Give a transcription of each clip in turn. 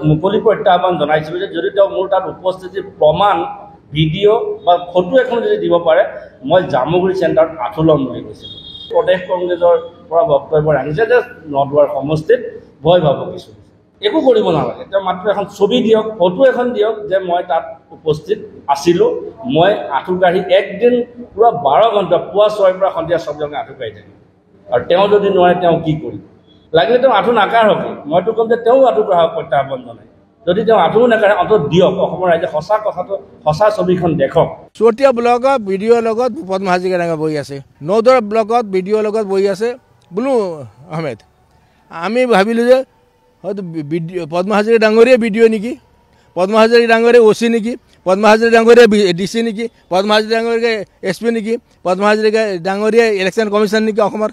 মুকলি প্ৰত্যাহ্বান জনাইছিলোঁ যে যদি তেওঁ মোৰ তাত উপস্থিতিৰ প্ৰমাণ ভিডিঅ' বা ফটো এখন যদি দিব পাৰে মই জামুগুৰি চেণ্টাৰত আঁঠু ল'ম বুলি কৈছিলোঁ। প্ৰদেশ কংগ্ৰেছৰ পৰা বক্তব্য ৰাখিছে যে নদুৱাৰ সমষ্টিত ভয় ভাবো কিছু একো কৰিব নালাগে, তেওঁ মাত্ৰ এখন ছবি দিয়ক, ফটো এখন দিয়ক যে মই তাত উপস্থিত আছিলোঁ, মই আঁঠু কাঢ়ি একদিন পুৰা 12 ঘণ্টা পুৱা 6 পৰা সন্ধিয়া 6 বজালৈকে আঁঠু কাঢ়ি থাকিম। আৰু তেওঁ যদি নোৱাৰে তেওঁ কি কৰিব? লাগিলে তেওঁ আঁঠু নাকাঢ়ক, মইতো ক'ম যে তেওঁ আঁঠু কাঢ়ক প্ৰত্যাহ্বান জনাই। যদি তেওঁ আঁঠু নাকাঢ়ে অন্তত দিয়ক, অসমৰ ৰাইজে সঁচা কথাটো সঁচা ছবিখন দেখক। চতিয়া ব্লকত ভিডিঅ'ৰ লগত পদ্মা হাজৰিকা ডাঙৰ বহি আছে, নদৰ ব্লকত ভিডিঅ'ৰ লগত বহি আছে বুলু আহমেদ। আমি ভাবিলোঁ যে হয়তো পদ্মা হাজৰিকা ডাঙৰীয়া ভিডিঅ' নেকি, পদ্মা হাজৰিকা ডাঙৰীয়া অ' চি নেকি, পদ্মা হাজৰিকা ডাঙৰীয়া ডি চি নেকি, পদ্মা হাজৰিকা ডাঙৰীয়া এছ পি নেকি, পদ্মা হাজৰিকা ডাঙৰীয়া ইলেকশ্যন কমিশ্যন নেকি, অসমৰ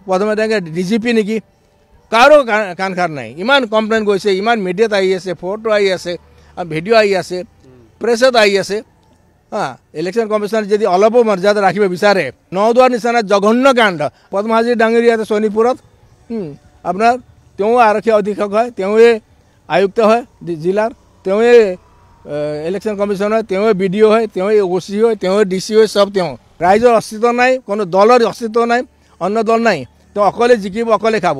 পদ্মা ডাঙৰীয়া DGP নেকি, কাৰো কাণ খাৰ নাই। ইমান কমপ্লেইন গৈছে, ইমান মিডিয়াত আহি আছে, ফটো আহি আছে, ভিডিঅ' আহি আছে, প্ৰেছত আহি আছে। ইলেকশ্যন কমিশ্যন যদি অলপো মৰ্যাদা ৰাখিব বিচাৰে, নদুৱাৰ নিচিনা জঘন্য কাণ্ড পদ্মা হাজৰিকা ডাঙৰীয়া শোণিতপুৰত আপোনাৰ তেওঁ আৰক্ষী অধীক্ষক হয়, তেওঁৱে আয়ুক্ত হয় জিলাৰ, তেওঁৱে ইলেকশ্যন কমিশ্যন হয়, তেওঁৱে BDO হয়, তেওঁৱে OC হয়, তেওঁৱে DC হয়, চব তেওঁ। ৰাইজৰ অস্তিত্ব নাই, কোনো দলৰ অস্তিত্ব নাই, অন্য দল নাই, তেওঁ অকলে জিকিব, অকলে খাব।